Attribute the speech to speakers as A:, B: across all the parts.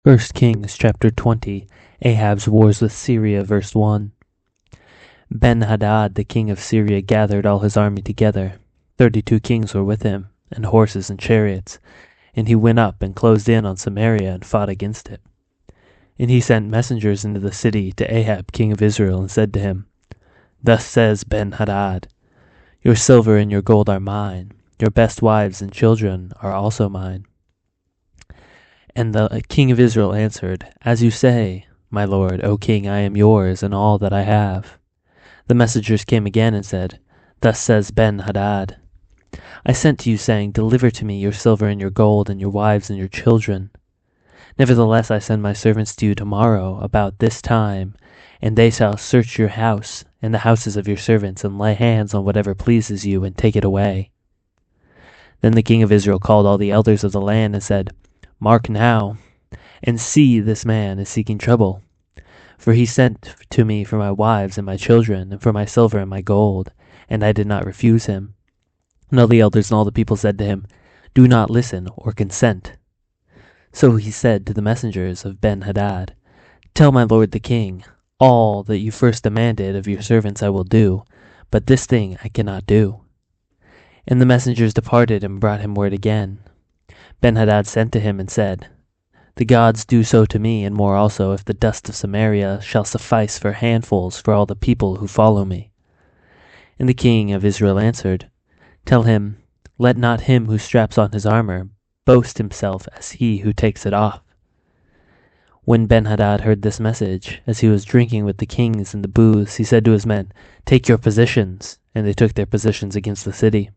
A: 1 Kings chapter 20, Ahab's wars with Syria, verse 1. Ben-hadad, the king of Syria, gathered all his army together. 32 kings were with him, and horses and chariots. And he went up and closed in on Samaria and fought against it. And he sent messengers into the city to Ahab, king of Israel, and said to him, Thus says Ben-hadad, Your silver and your gold are mine. Your best wives and children are also mine. And the king of Israel answered, As you say, my lord, O king, I am yours, and all that I have. The messengers came again and said, Thus says Ben-hadad, I sent to you, saying, Deliver to me your silver and your gold, and your wives and your children. Nevertheless I send my servants to you tomorrow about this time, and they shall search your house and the houses of your servants, and lay hands on whatever pleases you, and take it away. Then the king of Israel called all the elders of the land, and said, Mark now, and see, this man is seeking trouble. For he sent to me for my wives and my children, and for my silver and my gold, and I did not refuse him. And all the elders and all the people said to him, Do not listen or consent. So he said to the messengers of Ben-hadad, Tell my lord the king, all that you first demanded of your servants I will do, but this thing I cannot do. And the messengers departed and brought him word again. Ben-hadad sent to him and said, The gods do so to me, and more also, if the dust of Samaria shall suffice for handfuls for all the people who follow me. And the king of Israel answered, Tell him, Let not him who straps on his armor boast himself as he who takes it off. When Ben-hadad heard this message, as he was drinking with the kings in the booths, he said to his men, Take your positions. And they took their positions against the city.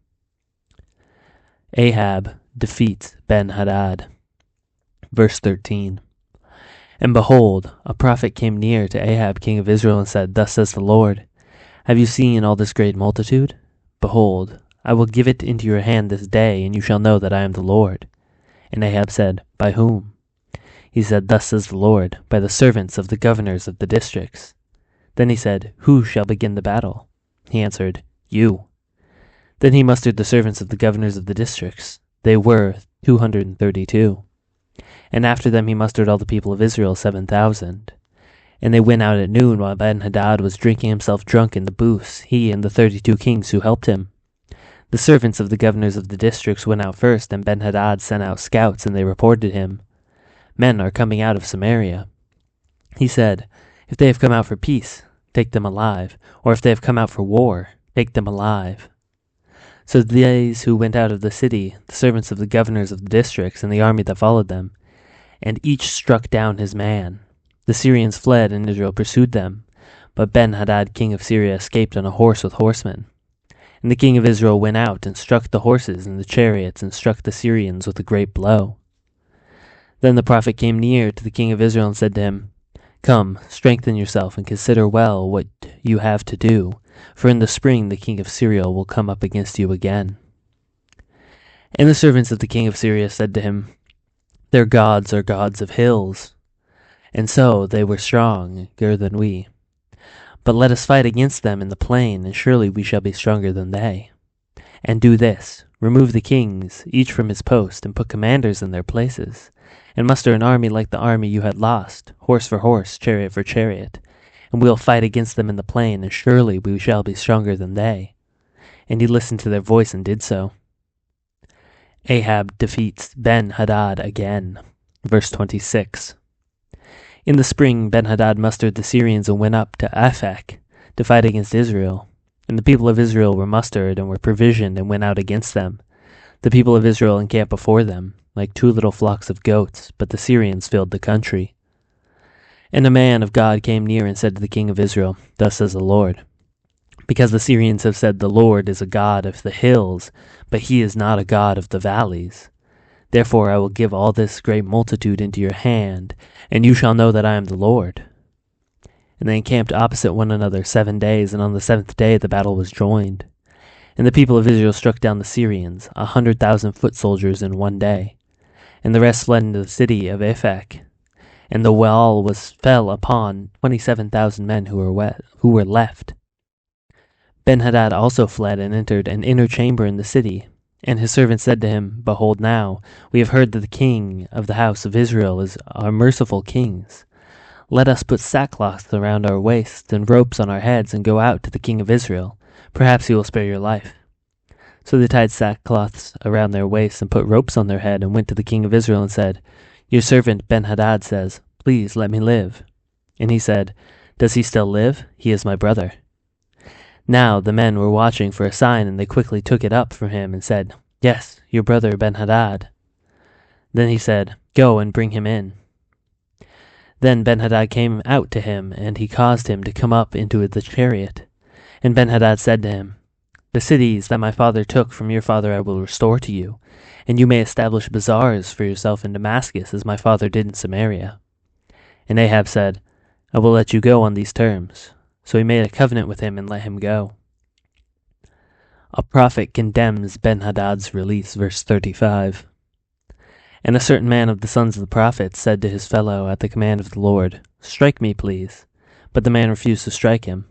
A: Ahab defeats Ben-hadad. Verse 13. And behold, a prophet came near to Ahab king of Israel and said, Thus says the Lord, Have you seen all this great multitude? Behold, I will give it into your hand this day, and you shall know that I am the Lord. And Ahab said, By whom? He said, Thus says the Lord, By the servants of the governors of the districts. Then he said, Who shall begin the battle? He answered, You. Then he mustered the servants of the governors of the districts. They were 232. And after them he mustered all the people of Israel 7,000. And they went out at noon while Ben-hadad was drinking himself drunk in the booths, he and the 32 kings who helped him. The servants of the governors of the districts went out first, and Ben-hadad sent out scouts, and they reported to him, Men are coming out of Samaria. He said, If they have come out for peace, take them alive, or if they have come out for war, take them alive. So these who went out of the city, the servants of the governors of the districts, and the army that followed them, and each struck down his man. The Syrians fled, and Israel pursued them. But Ben-hadad king of Syria escaped on a horse with horsemen. And the king of Israel went out, and struck the horses and the chariots, and struck the Syrians with a great blow. Then the prophet came near to the king of Israel and said to him, Come, strengthen yourself, and consider well what you have to do, for in the spring the king of Syria will come up against you again. And the servants of the king of Syria said to him, Their gods are gods of hills, and so they were stronger than we. But let us fight against them in the plain, and surely we shall be stronger than they. And do this, remove the kings, each from his post, and put commanders in their places, and muster an army like the army you had lost, horse for horse, chariot for chariot, and we will fight against them in the plain, and surely we shall be stronger than they. And he listened to their voice and did so. Ahab defeats Ben-hadad again. Verse 26. In the spring Ben-hadad mustered the Syrians and went up to Aphek to fight against Israel. And the people of Israel were mustered and were provisioned and went out against them. The people of Israel encamped before them, like 2 little flocks of goats, but the Syrians filled the country. And a man of God came near and said to the king of Israel, Thus says the Lord, Because the Syrians have said the Lord is a God of the hills, but he is not a God of the valleys. Therefore I will give all this great multitude into your hand, and you shall know that I am the Lord. And they encamped opposite one another 7 days, and on the 7th day the battle was joined. And the people of Israel struck down the Syrians, 100,000 foot soldiers in 1 day. And the rest fled into the city of Aphek. And the wall fell upon 27,000 men who were left. Ben-hadad also fled and entered an inner chamber in the city, And his servant said to him, Behold now, we have heard that the king of the house of Israel is our merciful kings. Let us put sackcloth around our waists and ropes on our heads and go out to the king of Israel. Perhaps he will spare your life. So they tied sackcloths around their waists and put ropes on their head and went to the king of Israel and said, Your servant Ben-hadad says, Please let me live. And he said, Does he still live? He is my brother. Now the men were watching for a sign, and they quickly took it up from him and said, Yes, your brother Ben-hadad. Then he said, Go and bring him in. Then Ben-hadad came out to him, and he caused him to come up into the chariot. And Ben-hadad said to him, The cities that my father took from your father I will restore to you, and you may establish bazaars for yourself in Damascus, as my father did in Samaria. And Ahab said, I will let you go on these terms. So he made a covenant with him and let him go. A prophet condemns Ben-hadad's release, verse 35. And a certain man of the sons of the prophets said to his fellow at the command of the Lord, Strike me, please. But the man refused to strike him.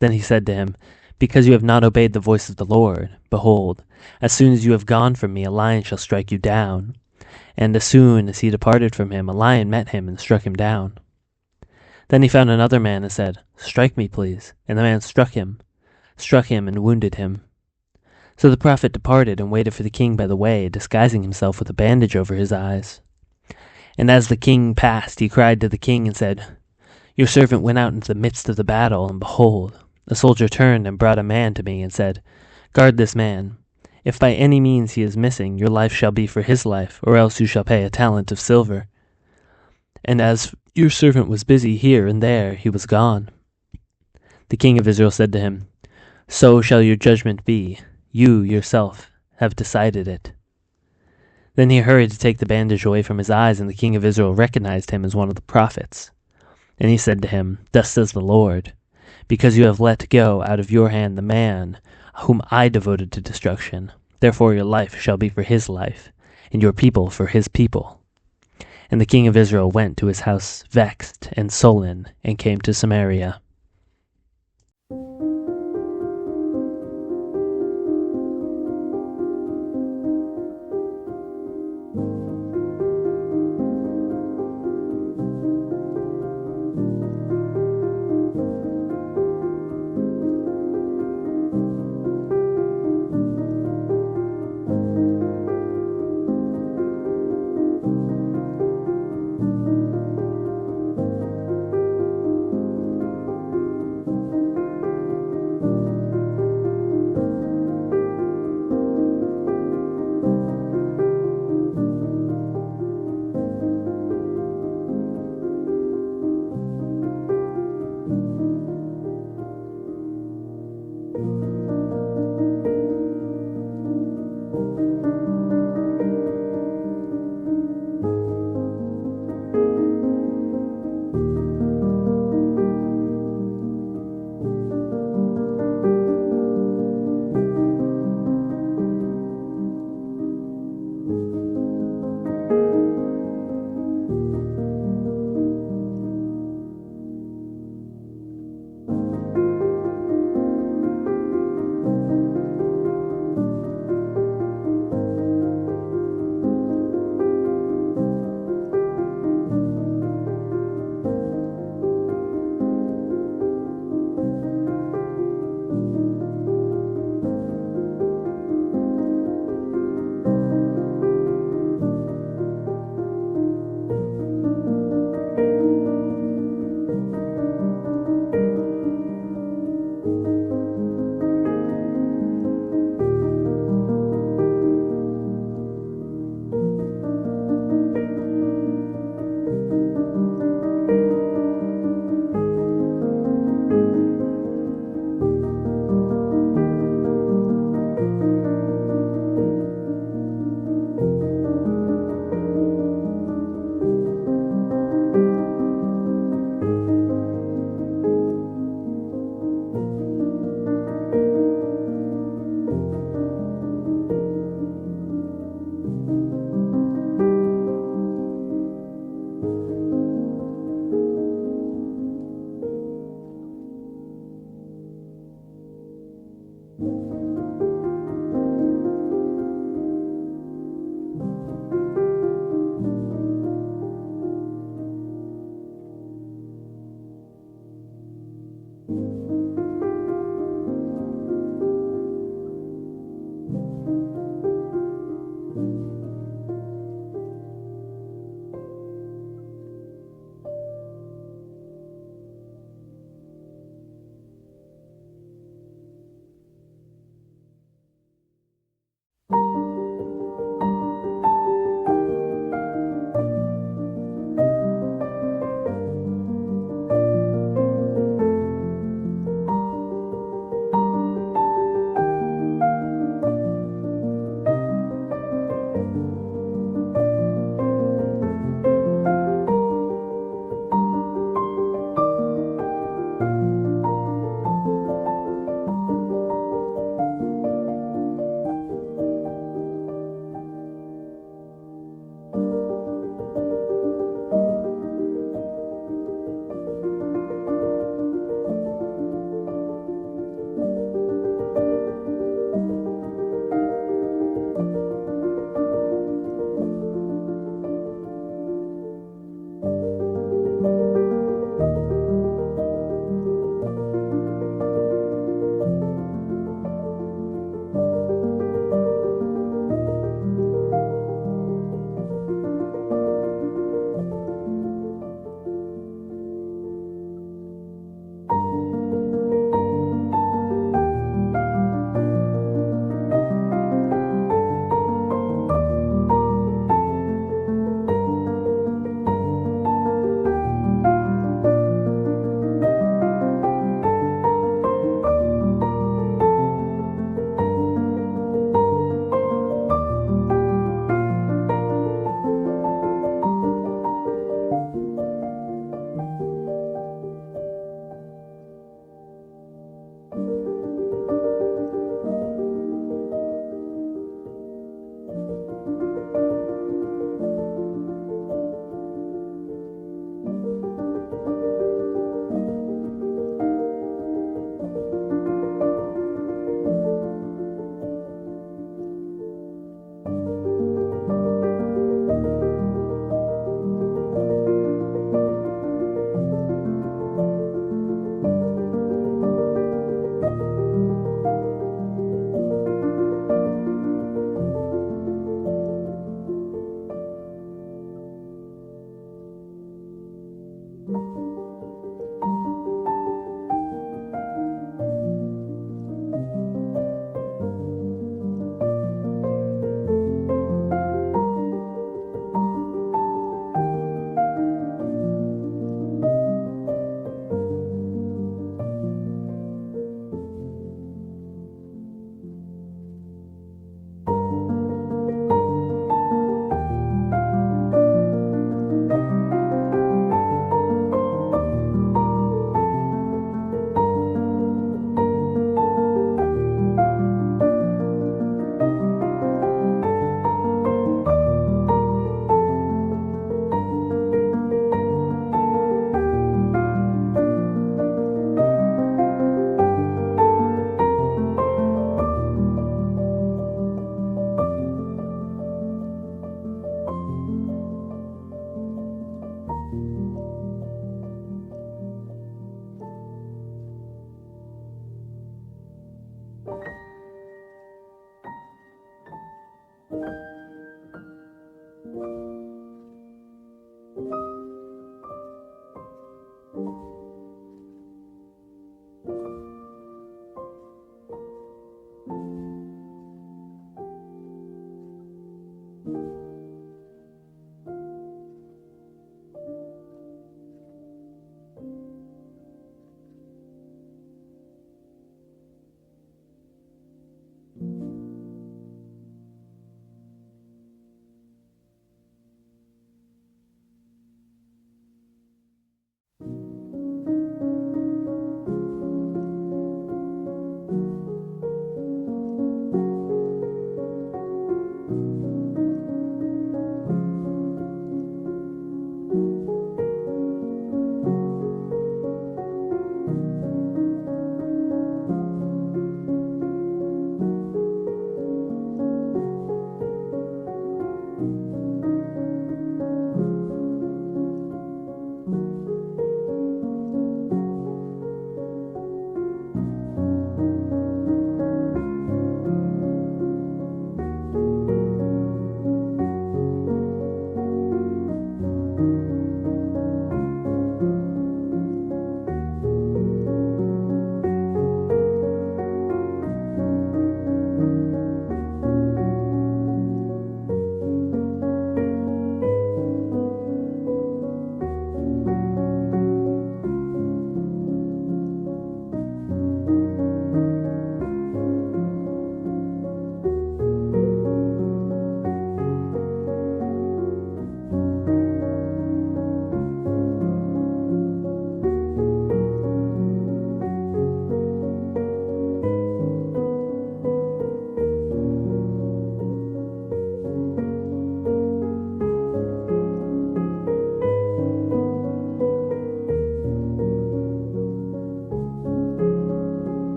A: Then he said to him, Because you have not obeyed the voice of the Lord, behold, as soon as you have gone from me, a lion shall strike you down. And as soon as he departed from him, a lion met him and struck him down. Then he found another man and said, Strike me, please. And the man struck him and wounded him. So the prophet departed and waited for the king by the way, disguising himself with a bandage over his eyes. And as the king passed, he cried to the king and said, Your servant went out into the midst of the battle, and behold, a soldier turned and brought a man to me and said, Guard this man. If by any means he is missing, your life shall be for his life, or else you shall pay a talent of silver. And as your servant was busy here and there, he was gone. The king of Israel said to him, So shall your judgment be. You yourself have decided it. Then he hurried to take the bandage away from his eyes, and the king of Israel recognized him as one of the prophets. And he said to him, Thus says the Lord, Because you have let go out of your hand the man whom I devoted to destruction, therefore your life shall be for his life, and your people for his people. And the king of Israel went to his house vexed and sullen, and came to Samaria.